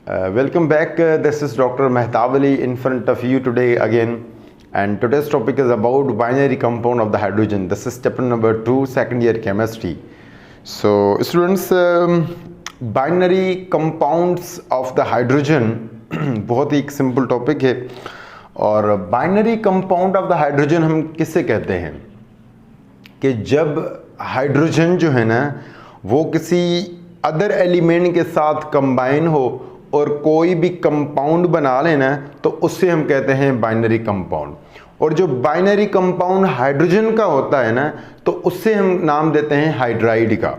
Welcome back. This is Dr. Mehtab Ali in front of you today again. And today's topic is about binary compound of the hydrogen. This is chapter number 2, second year chemistry. So students, binary compounds of the hydrogen बहुत ही एक simple topic है. और binary compound of the hydrogen हम किससे कहते हैं कि जब हाइड्रोजन जो है ना वो किसी अदर एलिमेंट के साथ कंबाइन हो और कोई भी कंपाउंड बना लेना तो उससे हम कहते हैं बाइनरी कंपाउंड. और जो बाइनरी कंपाउंड हाइड्रोजन का होता है ना तो उससे हम नाम देते हैं हाइड्राइड का.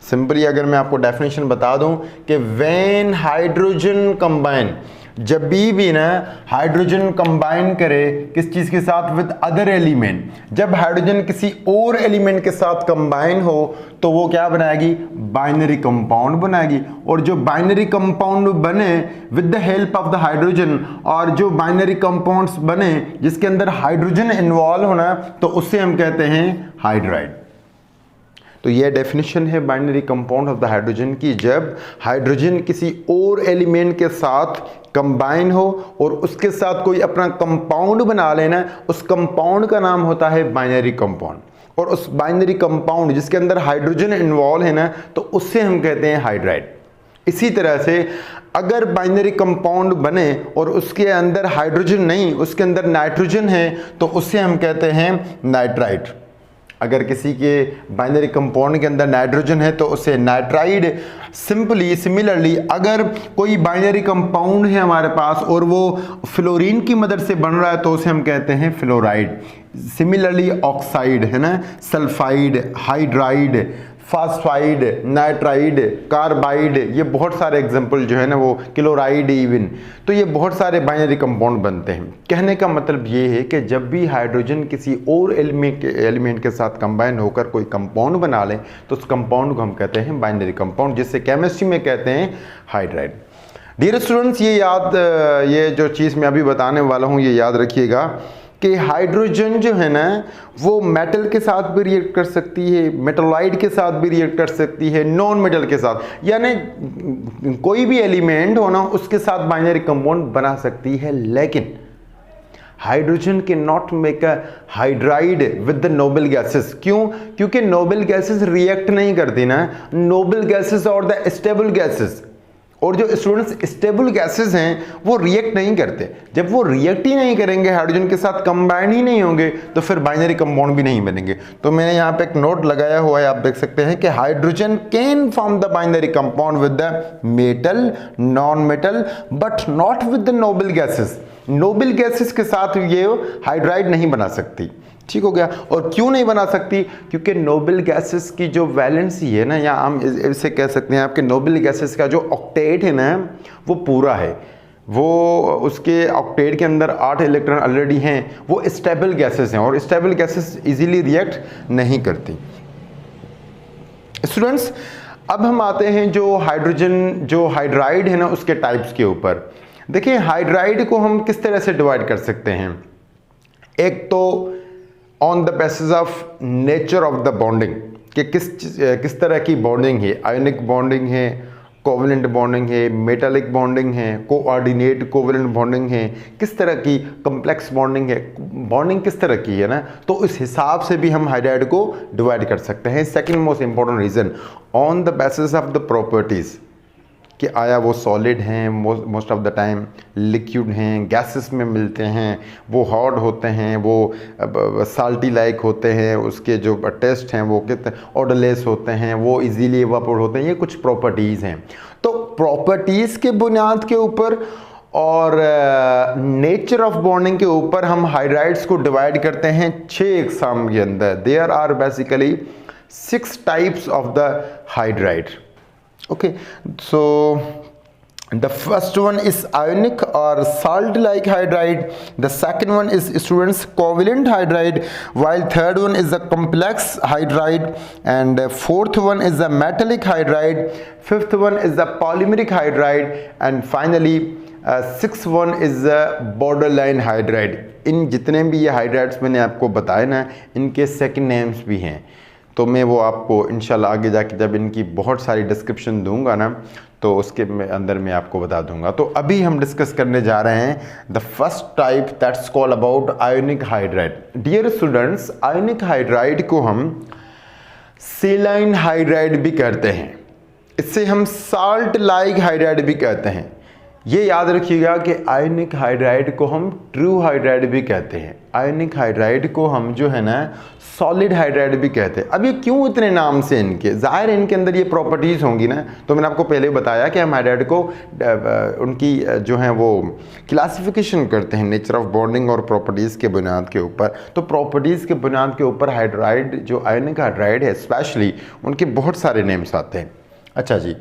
सिंपली अगर मैं आपको डेफिनेशन बता दूं कि व्हेन हाइड्रोजन कंबाइन, जब भी ना हाइड्रोजन कंबाइन करे किस चीज के साथ, विद अदर एलिमेंट, जब हाइड्रोजन किसी और एलिमेंट के साथ कंबाइन हो तो वो क्या बनाएगी, बाइनरी कंपाउंड बनाएगी. और जो बाइनरी कंपाउंड बने with the help of the hydrogen, और जो बाइनरी कंपाउंड्स बने जिसके अंदर हाइड्रोजन इन्वॉल्व होना तो उससे हम कहते हैं हाइड्राइड. तो यह डेफिनेशन है binary compound of the hydrogen की, जब हाइड्रोजन किसी और एलिमेंट के साथ कंबाइन हो और उसके साथ कोई अपना कंपाउंड बना लेना, उस कंपाउंड का नाम होता है बाइनरी कंपाउंड. और उस बाइनरी कंपाउंड जिसके अंदर हाइड्रोजन इन्वॉल्व है ना तो उससे हम कहते हैं हाइड्राइड. इसी तरह से अगर बाइनरी कंपाउंड बने और उसके अंदर हाइड्रोजन नहीं, उसके अंदर नाइट्रोजन है तो उससे हम कहते हैं नाइट्राइड. अगर किसी के बाइनरी कंपाउंड के अंदर नाइट्रोजन है तो उसे नाइट्राइड. सिमिलरली अगर कोई बाइनरी कंपाउंड है हमारे पास और वो फ्लोरीन की मदद से बन रहा है तो उसे हम कहते हैं फ्लोराइड. सिमिलरली ऑक्साइड है ना, sulphide, hydride, phosphide, nitride, carbide, ये बहुत सारे एग्जाम्पल जो है ना, वो क्लोराइड इवन, तो ये बहुत सारे बाइनरी कंपाउंड बनते हैं. कहने का मतलब ये है कि जब भी हाइड्रोजन किसी और एलिमेंट के साथ कंबाइन होकर कोई कंपाउंड बना ले तो उस कंपाउंड को हम कहते हैं बाइनरी कंपाउंड, जिससे केमिस्ट्री में कहते हैं हाइड्राइड. डियर स्टूडेंट्स, ये जो चीज़ मैं अभी बताने वाला हूँ ये याद रखिएगा कि हाइड्रोजन जो है ना वो मेटल के साथ भी रिएक्ट कर सकती है, मेटलाइड के साथ भी रिएक्ट कर सकती है, नॉन मेटल के साथ, यानी कोई भी एलिमेंट हो ना उसके साथ बाइनरी कंपाउंड बना सकती है. लेकिन हाइड्रोजन के not make a hydride with the noble gases. क्यों? क्योंकि नोबल गैसेस रिएक्ट नहीं करती ना. नोबल गैसेस और द स्टेबल गैसेस, और जो स्टूडेंट्स स्टेबल गैसेस हैं वो रिएक्ट नहीं करते. जब वो रिएक्ट ही नहीं करेंगे, हाइड्रोजन के साथ कंबाइन ही नहीं होंगे तो फिर बाइनरी कंपाउंड भी नहीं बनेंगे. तो मैंने यहाँ पे एक नोट लगाया हुआ है, आप देख सकते हैं कि hydrogen can form the binary compound with the metal, non metal, but not with the noble gases. Noble gases के साथ ये हाइड्राइड नहीं बना सकती. ठीक हो गया. और क्यों नहीं बना सकती? क्योंकि नोबल गैसेस की जो वैलेंसी है ना, या हम इसे कह सकते हैं आपके नोबल गैसेस का जो ऑक्टेट है ना वो पूरा है. वो उसके ऑक्टेट के अंदर 8 इलेक्ट्रॉन ऑलरेडी हैं. वो स्टेबल गैसेस हैं और स्टेबल गैसेस इजीली रिएक्ट नहीं करती. स्टूडेंट्स, अब हम आते हैं जो हाइड्राइड है ना उसके टाइप्स के ऊपर. देखिए हाइड्राइड को हम किस तरह से डिवाइड कर सकते हैं. एक तो on the basis of nature of the bonding, कि किस तरह की बॉन्डिंग है. आयनिक बॉन्डिंग है, कोवेलेंट बॉन्डिंग है, मेटालिक बॉन्डिंग है, कोऑर्डिनेट कोवेलेंट बॉन्डिंग है, किस तरह की कॉम्प्लेक्स बॉन्डिंग है, बॉन्डिंग किस तरह की है ना, तो उस हिसाब से भी हम हाइड्राइड को डिवाइड कर सकते हैं. Second most important reason, on the basis of the properties, कि आया वो सॉलिड हैं, most of the time liquid हैं, गैसेस में मिलते हैं, वो हॉट होते हैं, वो साल्टी लाइक होते हैं, उसके जो टेस्ट हैं वो कितने ऑर्डरलेस होते हैं, वो इजीली इवापोरेट होते हैं. ये कुछ प्रॉपर्टीज़ हैं. तो प्रॉपर्टीज़ के बुनियाद के ऊपर और नेचर ऑफ बॉन्डिंग के ऊपर हम हाइड्राइड्स को डिवाइड करते हैं 6 एग्जाम के अंदर. There are basically 6 types of the hydride. Okay, so the first one is ionic or salt-like hydride. The second one is students covalent hydride, while third one is the complex hydride, and fourth one is the metallic hydride. Fifth one is the polymeric hydride, and finally sixth one is the borderline hydride. इन जितने भी ये hydrides मैंने आपको बताए ना, इनके second names भी हैं. तो मैं वो आपको इंशाल्लाह आगे जाके जब इनकी बहुत सारी डिस्क्रिप्शन दूंगा ना तो उसके अंदर मैं आपको बता दूंगा। तो अभी हम डिस्कस करने जा रहे हैं the first type that's called about ionic hydride. Dear students, ionic hydride को हम सेलाइन हाइड्राइड भी कहते हैं, इससे हम साल्ट लाइक हाइड्राइड भी कहते हैं। ये याद रखिएगा कि आयोनिक हाइड्राइड को हम ट्रू हाइड्राइड भी कहते हैं, आयोनिक हाइड्राइड को हम जो है ना सॉलिड हाइड्राइड भी कहते हैं। अब ये क्यों इतने नाम से इनके, ज़ाहिर इनके अंदर ये प्रॉपर्टीज़ होंगी ना। तो मैंने आपको पहले बताया कि हम हाइड्राइड को उनकी जो है वो क्लासिफिकेशन करते हैं नेचर ऑफ बॉन्डिंग और प्रॉपर्टीज़ के बुनियाद के ऊपर। तो प्रॉपर्टीज़ के बुनियाद के ऊपर हाइड्राइड जो आयोनिक हाइड्राइड है स्पेशली, उनके बहुत सारे नेम्स आते हैं। अच्छा जी,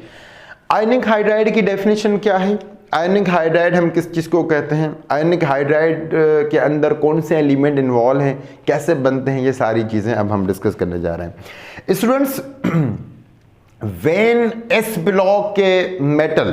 आयोनिक हाइड्राइड की डेफिनेशन क्या है? आयोनिक हाइड्राइड हम किस चीज़ को कहते हैं, आयोनिक हाइड्राइड के अंदर कौन से एलिमेंट इन्वॉल्व हैं, कैसे बनते हैं, ये सारी चीज़ें अब हम डिस्कस करने जा रहे हैं। स्टूडेंट्स, व्हेन एस ब्लॉक के मेटल,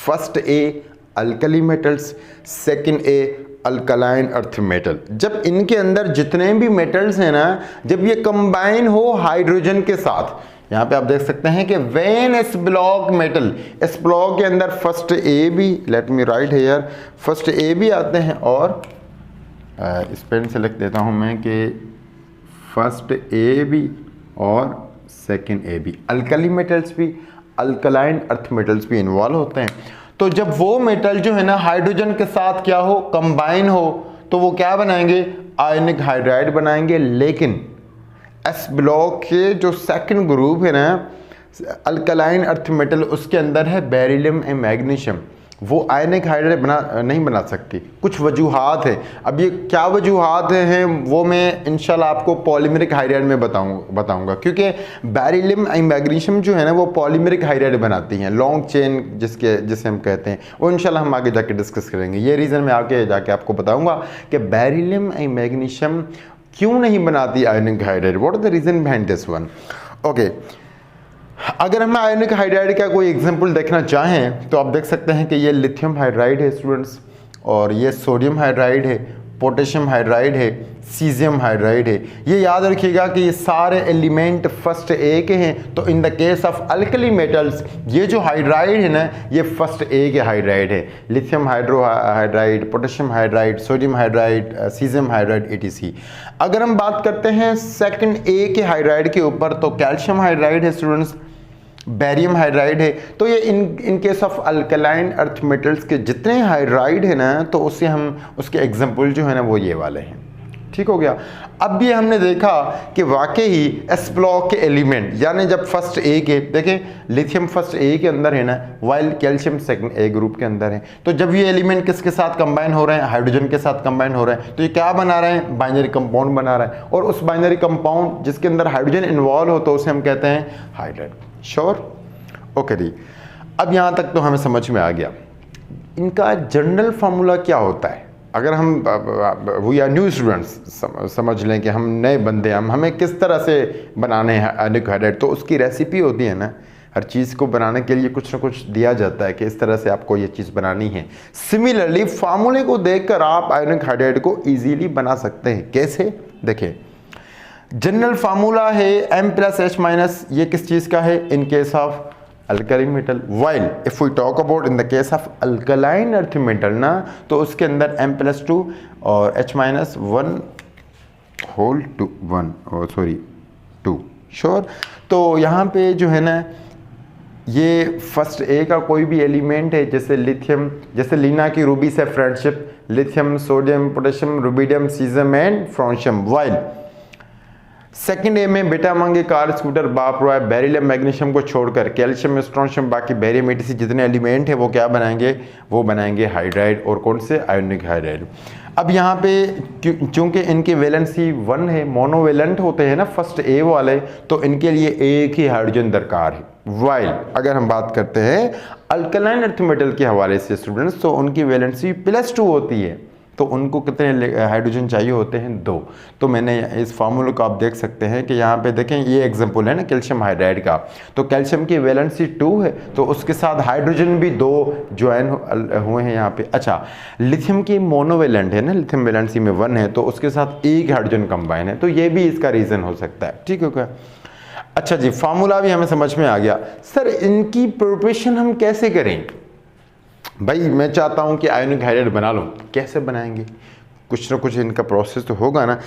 फर्स्ट ए अल्कली मेटल्स, सेकंड ए अल्कलाइन अर्थ मेटल, जब इनके अंदर जितने भी मेटल्स हैं ना, जब ये कंबाइन हो हाइड्रोजन के साथ, यहाँ पे आप देख सकते हैं कि when S block metal, S block के अंदर फर्स्ट ए भी, let me write here, first A भी आते हैं और इस पेन से लिख देता हूँ मैं कि फर्स्ट ए भी और सेकंड ए भी, अल्कली मेटल्स भी, अल्कलाइन अर्थ मेटल्स भी इन्वॉल्व होते हैं। तो जब वो मेटल जो है ना हाइड्रोजन के साथ क्या हो, कंबाइन हो, तो वो क्या बनाएंगे, आयोनिक हाइड्राइड बनाएंगे। लेकिन एस ब्लॉक के जो सेकंड ग्रुप है ना अल्कलाइन अर्थ मेटल, उसके अंदर है बेरिलियम एंड मैग्नीशियम, वो आयोनिक हाइड्राइड नहीं बना सकती। कुछ वजूहात है, अब ये क्या वजूहात हैं वो मैं इंशाल्लाह आपको पॉलीमेरिक हाइड्राइड में बताऊंगा, क्योंकि बेरिलियम एंड मैग्नीशियम जो है ना वो पॉलीमेरिक हाइड्राइड बनाती हैं, लॉन्ग चेन जिसे हम कहते हैं, वो इंशाल्लाह हम आगे जाके डिस्कस करेंगे। ये रीज़न मैं आगे जाके आपको बताऊँगा कि बेरिलियम एंड मैग्नीशियम क्यों नहीं बनाती ionic hydride, what is the reason behind this one. Okay, अगर हम आयोनिक हाइड्राइड का कोई एग्जांपल देखना चाहें तो आप देख सकते हैं कि ये लिथियम हाइड्राइड है स्टूडेंट्स, और ये सोडियम हाइड्राइड है, पोटेशियम हाइड्राइड है, सीजियम हाइड्राइड है। ये याद रखिएगा कि ये सारे एलिमेंट फर्स्ट ए के हैं। तो इन the case of alkali metals, ये जो हाइड्राइड है ना ये फर्स्ट ए के हाइड्राइड है, lithium hydride, potassium hydride, sodium hydride, caesium hydride etc। अगर हम बात करते हैं सेकंड ए के हाइड्राइड के ऊपर, तो कैल्शियम हाइड्राइड है स्टूडेंट्स, बेरियम हाइड्राइड है। तो ये इन case of alkaline earth metals के जितने हाइड्राइड है ना, तो उससे हम उसके एग्जांपल जो है ना वो ये वाले हैं। ठीक हो गया। अब भी हमने देखा कि वाकई एस ब्लॉक के एलिमेंट, यानी जब फर्स्ट ए के, देखें लिथियम फर्स्ट ए के अंदर है ना, वाइल कैल्शियम सेकंड ए ग्रुप के अंदर है। तो जब ये एलिमेंट किसके साथ कंबाइन हो रहे हैं, हाइड्रोजन के साथ कंबाइन हो रहे हैं, तो ये क्या बना रहे हैं, बाइनरी कंपाउंड बना रहे हैं। और उस बाइनरी कंपाउंड जिसके अंदर हाइड्रोजन इन्वॉल्व हो तो उसे हम कहते हैं हाइड्राइड। श्योर? ओके जी, अब यहाँ तक तो हमें समझ में आ गया। इनका जनरल फार्मूला क्या होता है? अगर हम वी आर न्यू स्टूडेंट्स, समझ लें कि हम नए बंदे हैं, हमें किस तरह से बनाने हैं आयोनिक हाइड्राइड, तो उसकी रेसिपी होती है ना, हर चीज़ को बनाने के लिए कुछ ना कुछ दिया जाता है कि इस तरह से आपको ये चीज़ बनानी है। सिमिलरली फार्मूले को देखकर आप आयोनिक हाइड्राइड को इजीली बना सकते हैं। कैसे? देखें, जनरल फार्मूला है M+H-, ये किस चीज़ का है, in case of alkali metal. While if we talk about in the case of alkaline earth metal ना, तो उसके अंदर M+2 और H- 2। श्योर? तो यहाँ पे जो है ना, ये फर्स्ट ए का कोई भी एलिमेंट है, जैसे लिथियम, जैसे लीना की रूबी से friendship, lithium, sodium, potassium, rubidium, caesium and francium. While second ए में बेटा मांगे, कार, स्कूटर, बाप रॉय, बेरिलियम मैग्नीशियम को छोड़कर कैल्शियम, स्ट्रोंशियम, बाकी बेरियम etc जितने एलिमेंट है वो क्या बनाएंगे, वो बनाएंगे हाइड्राइड। और कौन से? Ionic hydride. अब यहाँ पे चूंकि इनकी वैलेंसी 1 है, मोनोवेलेंट होते हैं ना फर्स्ट ए वाले, तो इनके लिए एक ही हाइड्रोजन दरकार है। वाइल अगर हम बात करते हैं अल्कलाइन अर्थ मेटल के हवाले से स्टूडेंट्स, तो उनकी वैलेंसी +2 होती है, तो उनको कितने हाइड्रोजन चाहिए होते हैं? 2। तो मैंने इस फार्मूले को आप देख सकते हैं कि यहाँ पे देखें, ये एग्जांपल है ना कैल्शियम हाइड्राइड का, तो कैल्शियम की वैलेंसी 2 है, तो उसके साथ हाइड्रोजन भी 2 ज्वाइन हुए हैं यहाँ पे। अच्छा, लिथियम की मोनोवेलेंट है ना, लिथियम वैलेंसी में 1 है, तो उसके साथ एक हाइड्रोजन कंबाइन है, तो ये भी इसका रीज़न हो सकता है। ठीक है क्या? अच्छा जी, फार्मूला भी हमें समझ में आ गया। सर इनकी प्रिपरेशन हम कैसे करें? भाई मैं चाहता हूं कि आयोनिक हाइड्राइड बना लूं, कैसे बनाएंगे? कुछ ना कुछ इनका प्रोसेस तो होगा ना।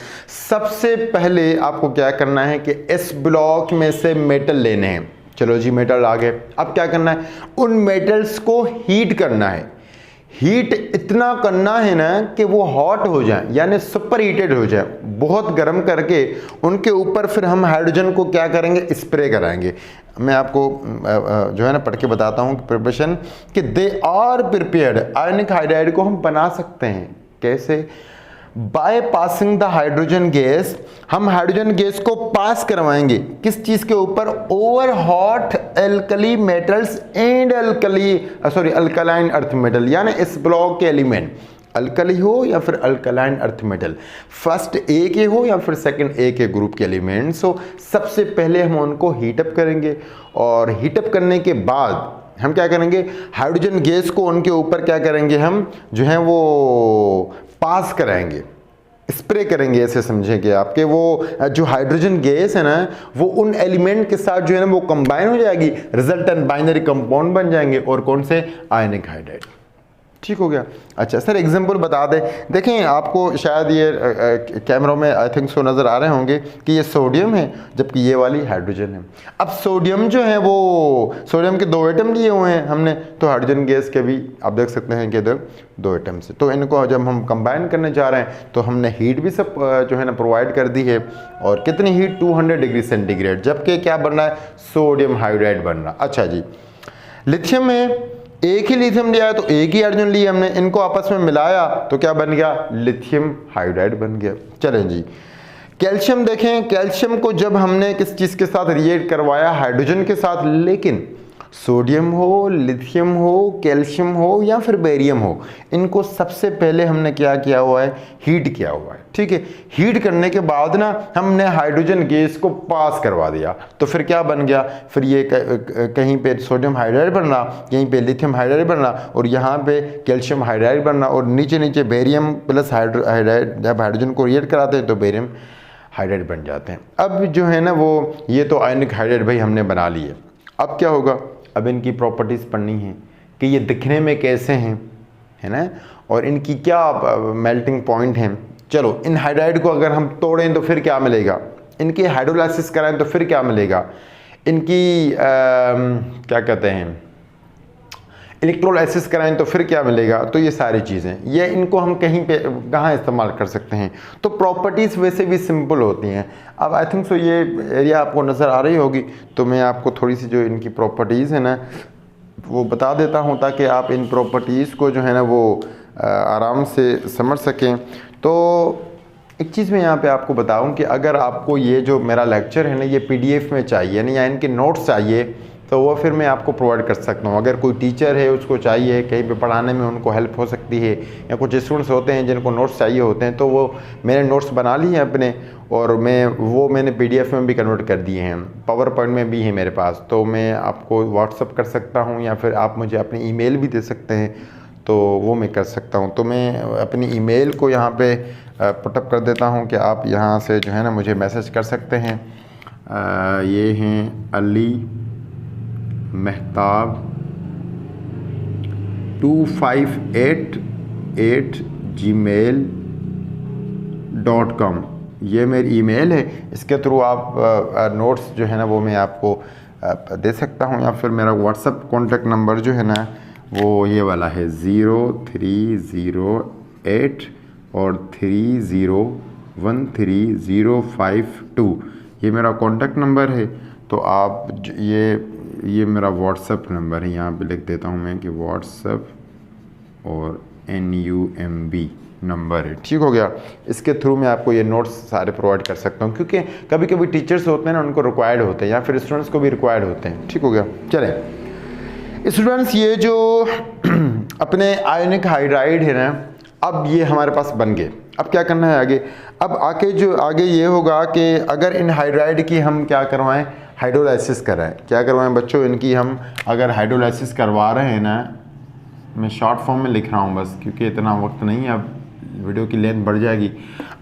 सबसे पहले आपको क्या करना है कि इस ब्लॉक में से मेटल लेने हैं। चलो जी मेटल आ गए। अब क्या करना है, उन मेटल्स को हीट करना है। हीट इतना करना है ना कि वो हॉट हो जाए, यानी सुपर हीटेड हो जाए, बहुत गर्म करके उनके ऊपर फिर हम हाइड्रोजन को क्या करेंगे, स्प्रे कराएंगे। मैं आपको जो है ना पढ़ के बताता हूँ प्रिपरेशन कि they are prepared. Ionic hydride को हम बना सकते हैं कैसे? By passing the hydrogen gas. हम हाइड्रोजन गैस को पास करवाएंगे किस चीज के ऊपर? Over hot alkali metals and alkaline earth metal, यानी इस ब्लॉक के एलिमेंट अल्कली हो या फिर alkaline earth metal, first A के हो या फिर सेकंड ए के ग्रुप के एलिमेंट्स हो, सबसे पहले हम उनको हीटअप करेंगे। और हीटअप करने के बाद हम क्या करेंगे, हाइड्रोजन गैस को उनके ऊपर क्या करेंगे, हम जो है वो पास कराएंगे, स्प्रे करेंगे। ऐसे समझें कि आपके वो जो हाइड्रोजन गैस है ना वो उन एलिमेंट के साथ जो है ना वो कंबाइन हो जाएगी, रिजल्टेंट बाइनरी कंपाउंड बन जाएंगे, और कौन से? Ionic hydride. ठीक हो गया। अच्छा सर एग्जांपल बता दें। देखें आपको शायद ये कैमरा में आई थिंक सो नज़र आ रहे होंगे कि ये सोडियम है जबकि ये वाली हाइड्रोजन है। अब सोडियम जो है वो सोडियम के 2 एटम लिए हुए हैं हमने, तो हाइड्रोजन गैस के भी आप देख सकते हैं कि 2 एटम से, तो इनको जब हम कंबाइन करने जा रहे हैं तो हमने हीट भी सब जो है ना प्रोवाइड कर दी है। और कितनी हीट? 200 डिग्री सेंटीग्रेड, जबकि क्या बन रहा है? सोडियम हाइड्राइड बन रहा। अच्छा जी, लिथियम में एक ही लिथियम लिया है तो एक ही हाइड्रोजन लिया हमने, इनको आपस में मिलाया तो क्या बन गया? लिथियम हाइड्राइड बन गया। चलें जी, कैल्शियम देखें। कैल्शियम को जब हमने किस चीज़ के साथ रिएक्ट करवाया? हाइड्रोजन के साथ। लेकिन सोडियम हो, लिथियम हो, कैल्शियम हो या फिर बेरियम हो, इनको सबसे पहले हमने क्या किया हुआ है? हीट किया हुआ है। ठीक है, हीट करने के बाद ना हमने हाइड्रोजन गैस को पास करवा दिया, तो फिर क्या बन गया? फिर ये कहीं पे सोडियम हाइड्राइड बन रहा, कहीं पे लिथियम हाइड्राइड बन रहा, और यहाँ पे कैल्शियम हाइड्राइड बन रहा, और नीचे नीचे बेरियम प्लस हाइड्राइड, जब हाइड्रोजन को रिएक्ट कराते हैं तो बेरियम हाइड्राइड बन जाते हैं। अब जो है ना वो ये तो आयोनिक हाइड्राइड भाई हमने बना लिए। अब क्या होगा? अब इनकी प्रॉपर्टीज़ पढ़नी है कि ये दिखने में कैसे हैं, है ना, और इनकी क्या मेल्टिंग पॉइंट हैं। चलो, इन हाइड्राइड को अगर हम तोड़ें तो फिर क्या मिलेगा? इनकी हाइड्रोलाइसिस कराएं तो फिर क्या मिलेगा? इनकी क्या कहते हैं, इलेक्ट्रोलाइसिस कराएं तो फिर क्या मिलेगा? तो ये सारी चीज़ें, ये इनको हम कहीं पे कहाँ इस्तेमाल कर सकते हैं? तो प्रॉपर्टीज़ वैसे भी सिंपल होती हैं। अब आई थिंक सो ये एरिया आपको नज़र आ रही होगी, तो मैं आपको थोड़ी सी जो इनकी प्रॉपर्टीज़ है ना वो बता देता हूँ ताकि आप इन प्रॉपर्टीज़ को जो है ना वो आराम से समझ सकें। तो एक चीज़ मैं यहाँ पे आपको बताऊँ कि अगर आपको ये जो मेरा लेक्चर है ना ये PDF में चाहिए ना, या इनके नोट्स चाहिए, तो वो फिर मैं आपको प्रोवाइड कर सकता हूँ। अगर कोई टीचर है उसको चाहिए, कहीं पे पढ़ाने में उनको हेल्प हो सकती है, या कुछ स्टूडेंट्स होते हैं जिनको नोट्स चाहिए होते हैं, तो वो मैंने नोट्स बना लिए हैं अपने, और मैंने PDF में भी कन्वर्ट कर दिए हैं, पावर पॉइंट में भी है मेरे पास, तो मैं आपको व्हाट्सअप कर सकता हूँ, या फिर आप मुझे अपनी ईमेल भी दे सकते हैं, तो वो मैं कर सकता हूँ। तो मैं अपनी ईमेल को यहाँ पे पुटअप कर देता हूँ कि आप यहाँ से जो है ना मुझे मैसेज कर सकते हैं। ये हैं अली मेहताब 2588@gmail.com, ये मेरी ईमेल है। इसके थ्रू आप नोट्स जो है ना वो मैं आपको दे सकता हूँ, या फिर मेरा व्हाट्सअप कॉन्टेक्ट नंबर जो है ना वो ये वाला है 0308 और 30130552, ये मेरा कॉन्टेक्ट नंबर है। तो आप ये मेरा व्हाट्सअप नंबर है, यहाँ पे लिख देता हूँ मैं कि व्हाट्सअप और NUMB नंबर है। ठीक हो गया। इसके थ्रू मैं आपको ये नोट्स सारे प्रोवाइड कर सकता हूँ, क्योंकि कभी कभी टीचर्स होते हैं ना उनको रिक्वायर्ड होते हैं, या फिर स्टूडेंट्स को भी रिक्वायर्ड होते हैं। ठीक हो गया। चलें स्टूडेंट्स, ये जो अपने आयोनिक हाइड्राइड है ना, अब ये हमारे पास बन गए। अब क्या करना है आगे? अब आगे ये होगा कि अगर इन हाइड्राइड की हम क्या करवाएं? हाइड्रोलाइसिस कराएं। क्या करवाएं बच्चों? इनकी हम अगर हाइड्रोलाइसिस करवा रहे हैं ना, मैं शॉर्ट फॉर्म में लिख रहा हूँ बस, क्योंकि इतना वक्त नहीं है अब वीडियो की लेंथ बढ़ जाएगी।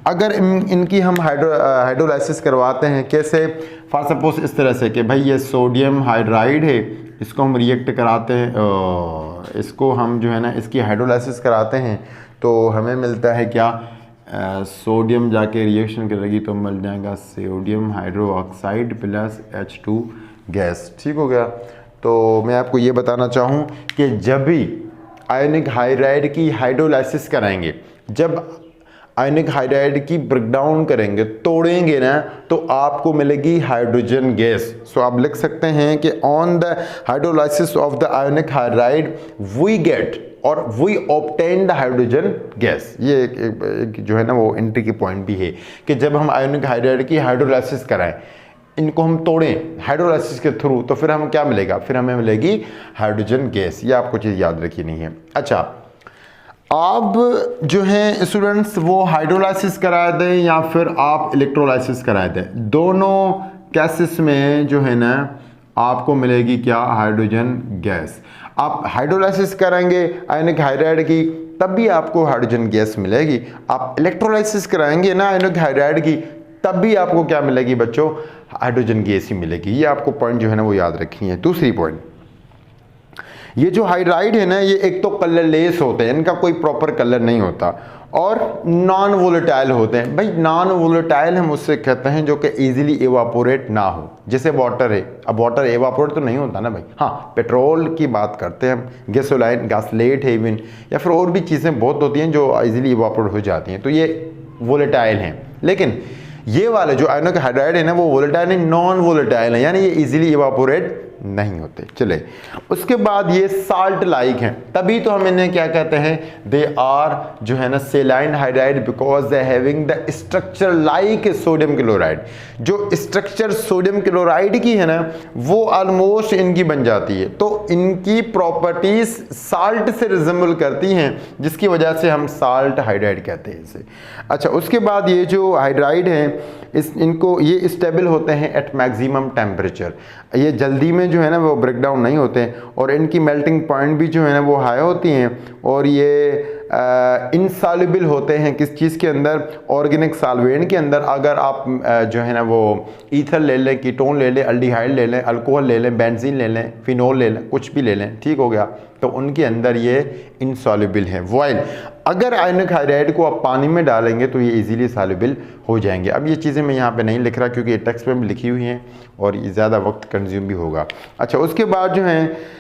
अगर इनकी हम हाइड्रोलाइसिस करवाते हैं, कैसे? फॉर सपोज इस तरह से कि भाई ये सोडियम हाइड्राइड है, इसको हम रिएक्ट कराते हैं, इसको हम जो है ना इसकी हाइड्रोलाइसिस कराते हैं तो हमें मिलता है क्या? सोडियम जाके रिएक्शन करेगी तो मिल जाएगा sodium hydroxide plus H2 gas. ठीक हो गया। तो मैं आपको ये बताना चाहूँ कि जब भी आयनिक हाइड्राइड की हाइड्रोलाइसिस कराएंगे, जब आयनिक हाइड्राइड की ब्रेकडाउन करेंगे, तोड़ेंगे ना, तो आपको मिलेगी हाइड्रोजन गैस। सो आप लिख सकते हैं कि on the hydrolysis of the ionic hydride we get और we obtain the hydrogen gas. ये एक जो है ना वो एंट्री की पॉइंट भी है कि जब हम आयनिक हाइड्राइड की हाइड्रोलाइसिस कराएं, इनको हम तोड़ें हाइड्रोलाइसिस के थ्रू, तो फिर हमें क्या मिलेगा? फिर हमें मिलेगी हाइड्रोजन गैस। ये आपको चीज़ याद रखी नहीं है। अच्छा, आप जो हैं स्टूडेंट्स वो हाइड्रोलाइसिस करा दें या फिर आप इलेक्ट्रोलाइसिस करा दें, दोनों केसेस में जो है ना आपको मिलेगी क्या? Hydrogen gas. आप हाइड्रोलाइसिस करेंगे आयनिक हाइड्राइड की, तब भी आपको हाइड्रोजन गैस मिलेगी। आप इलेक्ट्रोलाइसिस कराएंगे ना आयनिक हाइड्राइड की, तब भी आपको क्या मिलेगी बच्चों? हाइड्रोजन गैस ही मिलेगी। ये आपको पॉइंट जो है ना वो याद रखनी है। दूसरी पॉइंट, ये जो हाइड्राइड है ना, ये एक तो कलरलेस होते हैं, इनका कोई प्रॉपर कलर नहीं होता, और नॉन वोलेटाइल होते हैं। भाई नॉन वोलेटाइल हम उससे कहते हैं जो कि इजीली एवापोरेट ना हो, जैसे वाटर है। अब वाटर एवापोरेट तो नहीं होता ना भाई। हाँ, पेट्रोल की बात करते हैं हम, गैसोलाइन, गैसलेट है इवन, या फिर और भी चीज़ें बहुत होती हैं जो इजीली एवापोरेट हो जाती हैं, तो ये वोलेटाइल हैं। लेकिन ये वाले जो आयनिक हाइड्राइड है ना वो वोलेटाइल नहीं, नॉन वोलेटाइल है, यानी ये इजीली एवापोरेट नहीं होते। चले, उसके बाद ये साल्ट लाइक हैं, तभी तो हम इन्हें क्या कहते हैं? दे आर जो है ना सेलाइन hydride because they having the structure like sodium chloride. जो स्ट्रक्चर सोडियम क्लोराइड की है ना वो ऑलमोस्ट इनकी बन जाती है, तो इनकी प्रॉपर्टीज साल्ट से रिजेंबल करती हैं, जिसकी वजह से हम साल्ट हाइड्राइड कहते हैं इसे। अच्छा, उसके बाद ये जो हाइड्राइड हैं इनको ये स्टेबल होते हैं एट मैक्सिमम टेम्परेचर, ये जल्दी में जो है ना वो ब्रेक डाउन नहीं होते हैं, और इनकी मेल्टिंग पॉइंट भी जो है ना वो हाई होती हैं, और ये इनसॉल्युबल होते हैं किस चीज़ के अंदर? ऑर्गेनिक सॉल्वेंट के अंदर। अगर आप जो है ना वो ईथर ले लें, कीटोन ले लें, अल्डिहाइड ले लें, अल्कोहल ले लें, बेंजीन ले लें, फिनोल ले लें, कुछ भी ले लें, ठीक हो गया, तो उनके अंदर ये इनसॉल्युबल है। वाइल अगर आयनिक हाइड्राइड को आप पानी में डालेंगे तो ये इजीली सॉल्युबल हो जाएंगे। अब ये चीज़ें मैं यहाँ पे नहीं लिख रहा क्योंकि ये टेक्स्ट में भी लिखी हुई हैं और ये ज़्यादा वक्त कंज्यूम भी होगा। अच्छा, उसके बाद जो है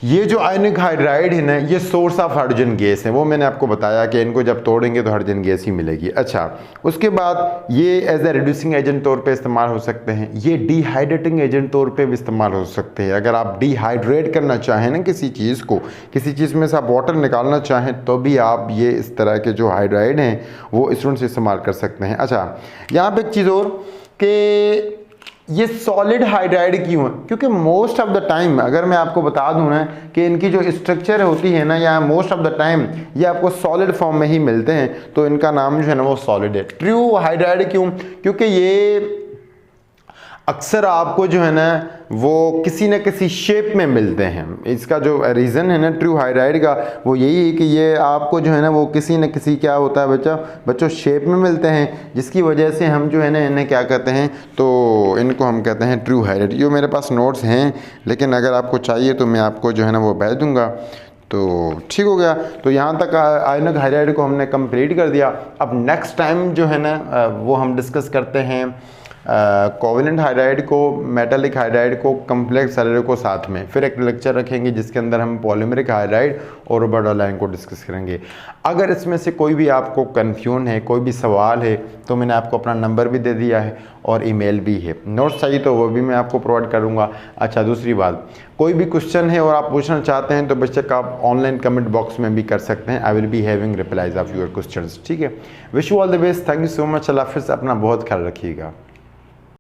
ये जो आयनिक हाइड्राइड है ना ये सोर्स ऑफ हाइड्रोजन गैस है, वो मैंने आपको बताया कि इनको जब तोड़ेंगे तो हाइड्रोजन गैस ही मिलेगी। अच्छा, उसके बाद ये एज ए रिड्यूसिंग एजेंट तौर पे इस्तेमाल हो सकते हैं, ये डिहाइड्रेटिंग एजेंट तौर पे भी इस्तेमाल हो सकते हैं। अगर आप डिहाइड्रेट करना चाहें ना किसी चीज़ को, किसी चीज़ में से आप वाटर निकालना चाहें, तो भी आप ये इस तरह के जो हाइड्राइड हैं वो स्टूडेंट्स इस्तेमाल कर सकते हैं। अच्छा, यहाँ पर एक चीज़ और कि ये सॉलिड हाइड्राइड क्यों है? क्योंकि मोस्ट ऑफ द टाइम अगर मैं आपको बता दूं ना कि इनकी जो स्ट्रक्चर होती है ना या मोस्ट ऑफ द टाइम ये आपको सॉलिड फॉर्म में ही मिलते हैं, तो इनका नाम जो है ना वो सॉलिड है। ट्रू हाइड्राइड क्यों? क्योंकि ये अक्सर आपको जो है ना वो किसी न किसी शेप में मिलते हैं। इसका जो रीज़न है ना ट्रू हाइड्राइड का वो यही है कि ये आपको जो है ना वो किसी न किसी क्या होता है बच्चों शेप में मिलते हैं, जिसकी वजह से हम जो है ना इन्हें क्या कहते हैं, तो इनको हम कहते हैं ट्रू हाइड्राइड। ये मेरे पास नोट्स हैं, लेकिन अगर आपको चाहिए तो मैं आपको जो है ना वो भेज दूँगा। तो ठीक हो गया। तो यहाँ तक आयनिक हाइड्राइड को हमने कंप्लीट कर दिया। अब नेक्स्ट टाइम जो है ना वो हम डिस्कस करते हैं कोवेलेंट हाइड्राइड को, मेटालिक हाइड्राइड को, कम्प्लेक्स हाइड्राइड को साथ में। फिर एक लेक्चर रखेंगे जिसके अंदर हम पॉलीमरिक हाइड्राइड और रोबोडालाइन को डिस्कस करेंगे। अगर इसमें से कोई भी आपको कन्फ्यूजन है, कोई भी सवाल है, तो मैंने आपको अपना नंबर भी दे दिया है और ईमेल भी है। नोट्स चाहिए तो वो भी मैं आपको प्रोवाइड करूँगा। अच्छा, दूसरी बात, कोई भी क्वेश्चन है और आप पूछना चाहते हैं तो बेशक आप ऑनलाइन कमेंट बॉक्स में भी कर सकते हैं। I will be having replies of your questions. ठीक है, wish you all the best. Thank you so much. अल्लाह हाफिज़। अपना बहुत ख्याल रखिएगा।